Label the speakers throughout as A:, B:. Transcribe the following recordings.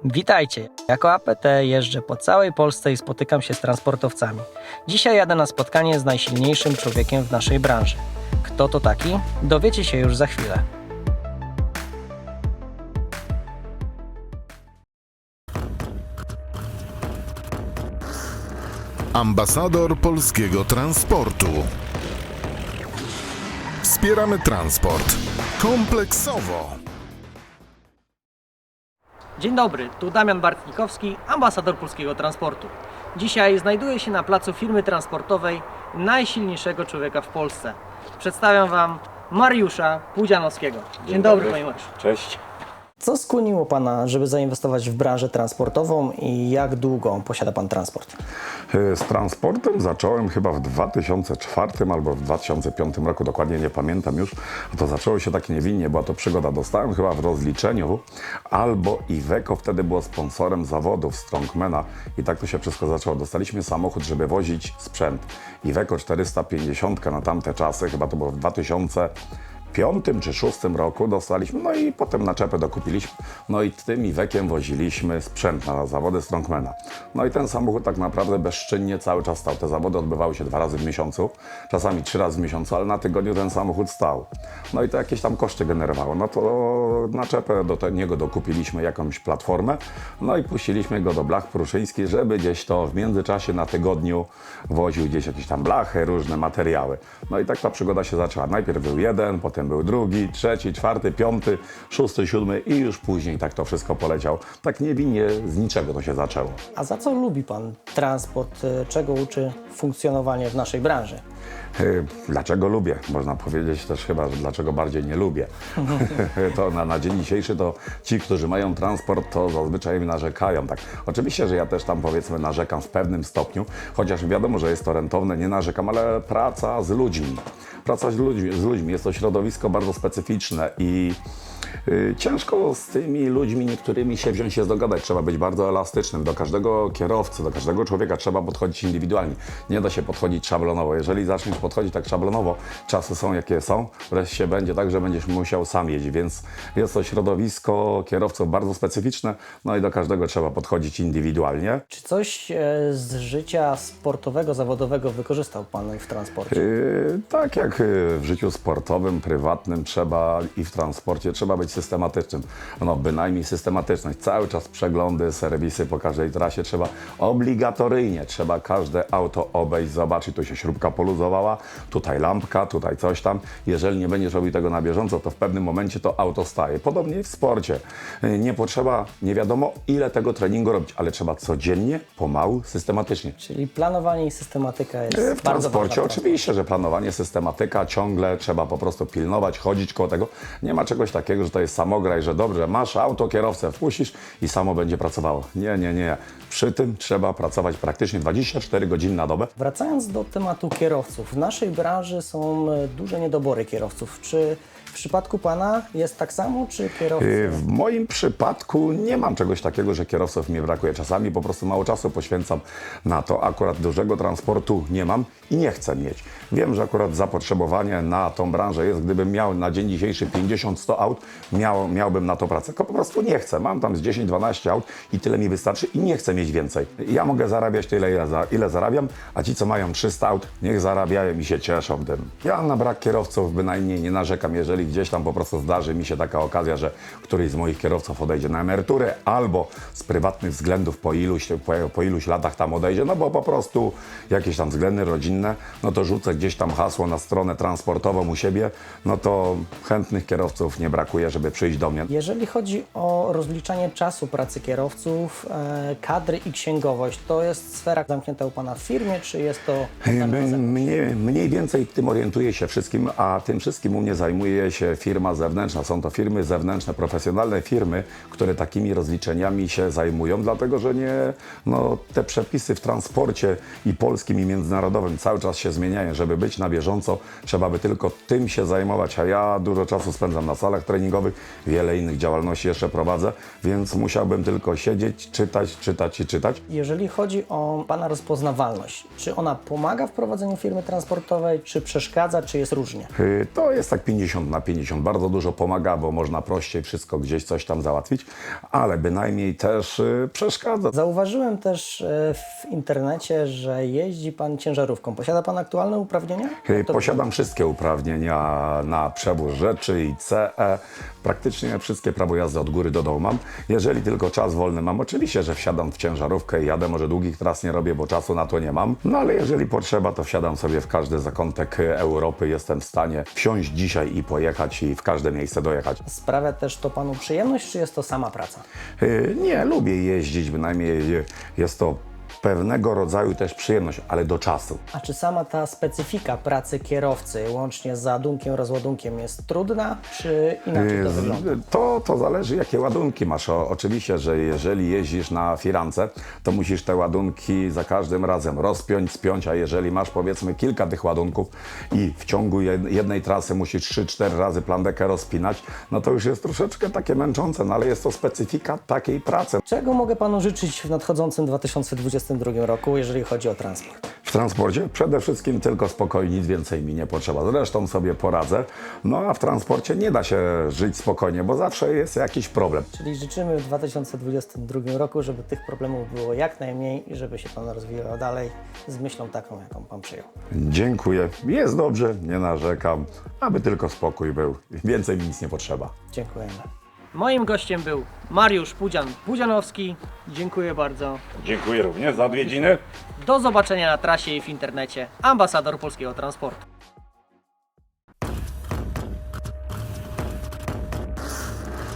A: Witajcie! Jako APT jeżdżę po całej Polsce i spotykam się z transportowcami. Dzisiaj jadę na spotkanie z najsilniejszym człowiekiem w naszej branży. Kto to taki? Dowiecie się już za chwilę.
B: Ambasador polskiego transportu. Wspieramy transport kompleksowo.
A: Dzień dobry, tu Damian Bartnikowski, ambasador polskiego transportu. Dzisiaj znajduję się na placu firmy transportowej najsilniejszego człowieka w Polsce. Przedstawiam Wam Mariusza Pudzianowskiego. Dzień dobry, panie Mariuszu.
C: Cześć.
A: Co skłoniło Pana, żeby zainwestować w branżę transportową i jak długo posiada Pan transport?
C: Z transportem zacząłem chyba w 2004 albo w 2005 roku, dokładnie nie pamiętam już. To zaczęło się tak niewinnie, była to przygoda. Dostałem chyba w rozliczeniu, albo Iveco wtedy było sponsorem zawodów Strongmana i tak to się wszystko zaczęło. Dostaliśmy samochód, żeby wozić sprzęt. Iveco 450 na tamte czasy, chyba to było w 2005 czy 2006 roku dostaliśmy, no i potem naczepę dokupiliśmy, no i tym Iveciem woziliśmy sprzęt na zawody Strongmana. No i ten samochód tak naprawdę bezczynnie cały czas stał. Te zawody odbywały się 2 razy w miesiącu, czasami 3 razy w miesiącu, ale na tygodniu ten samochód stał. No i to jakieś tam koszty generowało. No to naczepę do niego dokupiliśmy jakąś platformę, no i puściliśmy go do blach pruszyńskich, żeby gdzieś to w międzyczasie na tygodniu woził gdzieś jakieś tam blachy, różne materiały. No i tak ta przygoda się zaczęła. Najpierw był jeden, potem był drugi, trzeci, czwarty, piąty, szósty, siódmy i już później tak to wszystko poleciało. Tak niewinnie z niczego to się zaczęło.
A: A za co lubi Pan transport? Czego uczy funkcjonowanie w naszej branży?
C: Dlaczego lubię? Można powiedzieć też chyba, że dlaczego bardziej nie lubię. To na dzień dzisiejszy to ci, którzy mają transport, to zazwyczaj narzekają. Tak. Oczywiście, że ja też tam powiedzmy narzekam w pewnym stopniu, chociaż wiadomo, że jest to rentowne, nie narzekam, ale praca z ludźmi. Praca z ludźmi. Jest to środowisko bardzo specyficzne i ciężko z tymi ludźmi niektórymi się wziąć, się dogadać. Trzeba być bardzo elastycznym. Do każdego kierowcy, do każdego człowieka trzeba podchodzić indywidualnie. Nie da się podchodzić szablonowo. Jeżeli zaczniesz podchodzić tak szablonowo, czasy są jakie są, wreszcie będzie tak, że będziesz musiał sam jeździć, więc jest to środowisko kierowców bardzo specyficzne, no i do każdego trzeba podchodzić indywidualnie.
A: Czy coś z życia sportowego, zawodowego wykorzystał Pan w transporcie?
C: Tak jak w życiu sportowym, prywatnym trzeba i w transporcie trzeba być systematycznym. No bynajmniej systematyczność. Cały czas przeglądy, serwisy po każdej trasie trzeba obligatoryjnie. Trzeba każde auto obejść, zobaczyć, tu się śrubka poluzowała, tutaj lampka, tutaj coś tam. Jeżeli nie będziesz robił tego na bieżąco, to w pewnym momencie to auto staje. Podobnie w sporcie. Nie potrzeba nie wiadomo ile tego treningu robić, ale trzeba codziennie, pomału, systematycznie.
A: Czyli planowanie i systematyka jest
C: W
A: bardzo
C: transporcie
A: ważna.
C: oczywiście, że planowanie, systematyka, ciągle trzeba po prostu pilnować, chodzić koło tego. Nie ma czegoś takiego, że to jest samograj, że dobrze, masz auto, kierowcę wpuścisz i samo będzie pracowało. Nie. Przy tym trzeba pracować praktycznie 24 godziny na dobę.
A: Wracając do tematu kierowców, w naszej branży są duże niedobory kierowców. Czy w przypadku Pana jest tak samo, czy kierowcy?
C: W moim przypadku nie mam czegoś takiego, że kierowców mi brakuje. Czasami po prostu mało czasu poświęcam na to. Akurat dużego transportu nie mam i nie chcę mieć. Wiem, że akurat zapotrzebowanie na tą branżę jest. Gdybym miał na dzień dzisiejszy 50-100 aut, miałbym na to pracę. Tylko po prostu nie chcę. Mam tam z 10-12 aut i tyle mi wystarczy i nie chcę mieć więcej. Ja mogę zarabiać tyle, ile zarabiam, a ci, co mają 300 aut, niech zarabiają i się cieszą tym. Ja na brak kierowców bynajmniej nie narzekam, jeżeli gdzieś tam po prostu zdarzy mi się taka okazja, że któryś z moich kierowców odejdzie na emeryturę albo z prywatnych względów po iluś latach tam odejdzie, no bo po prostu jakieś tam względy rodzinne, no to rzucę gdzieś tam hasło na stronę transportową u siebie, no to chętnych kierowców nie brakuje, żeby przyjść do mnie.
A: Jeżeli chodzi o rozliczanie czasu pracy kierowców, kadry i księgowość, to jest sfera zamknięta u Pana w firmie, czy jest to...
C: Mniej więcej tym orientuję się wszystkim, a tym wszystkim u mnie zajmuje się firma zewnętrzna. Są to firmy zewnętrzne, profesjonalne firmy, które takimi rozliczeniami się zajmują, dlatego że te przepisy w transporcie i polskim, i międzynarodowym cały czas się zmieniają. Żeby być na bieżąco, trzeba by tylko tym się zajmować, a ja dużo czasu spędzam na salach treningowych, marketingowych, wiele innych działalności jeszcze prowadzę, więc musiałbym tylko siedzieć, czytać i czytać.
A: Jeżeli chodzi o Pana rozpoznawalność, czy ona pomaga w prowadzeniu firmy transportowej, czy przeszkadza, czy jest różnie?
C: To jest tak 50/50. Bardzo dużo pomaga, bo można prościej wszystko gdzieś coś tam załatwić, ale bynajmniej też przeszkadza.
A: Zauważyłem też w internecie, że jeździ Pan ciężarówką. Posiada Pan aktualne uprawnienia? Jak to
C: Posiadam wszystkie uprawnienia na przewóz rzeczy i CE. Praktycznie wszystkie prawo jazdy od góry do dołu mam. Jeżeli tylko czas wolny mam, oczywiście, że wsiadam w ciężarówkę i jadę. Może długich tras nie robię, bo czasu na to nie mam. No ale jeżeli potrzeba, to wsiadam sobie w każdy zakątek Europy. Jestem w stanie wsiąść dzisiaj i pojechać i w każde miejsce dojechać.
A: Sprawia też to Panu przyjemność, czy jest to sama praca?
C: Nie, lubię jeździć, bynajmniej jest to pewnego rodzaju też przyjemność, ale do czasu.
A: A czy sama ta specyfika pracy kierowcy, łącznie z załadunkiem, rozładunkiem, jest trudna, czy inaczej to wygląda?
C: To zależy, jakie ładunki masz. Oczywiście, że jeżeli jeździsz na firance, to musisz te ładunki za każdym razem rozpiąć, spiąć, a jeżeli masz powiedzmy kilka tych ładunków i w ciągu jednej trasy musisz 3-4 razy plandekę rozpinać, no to już jest troszeczkę takie męczące, no ale jest to specyfika takiej pracy.
A: Czego mogę Panu życzyć w nadchodzącym 2022 roku, jeżeli chodzi o transport?
C: W transporcie przede wszystkim tylko spokojnie, nic więcej mi nie potrzeba. Zresztą sobie poradzę. No a w transporcie nie da się żyć spokojnie, bo zawsze jest jakiś problem.
A: Czyli życzymy w 2022 roku, żeby tych problemów było jak najmniej i żeby się Pan rozwijał dalej z myślą taką, jaką Pan przyjął.
C: Dziękuję. Jest dobrze, nie narzekam, aby tylko spokój był. Więcej mi nic nie potrzeba.
A: Dziękujemy. Moim gościem był Mariusz Pudzianowski. Dziękuję bardzo.
C: Dziękuję również za odwiedziny.
A: Do zobaczenia na trasie i w internecie. Ambasador polskiego transportu.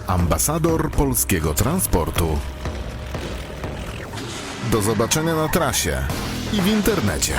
B: Ambasador polskiego transportu. Do zobaczenia na trasie i w internecie.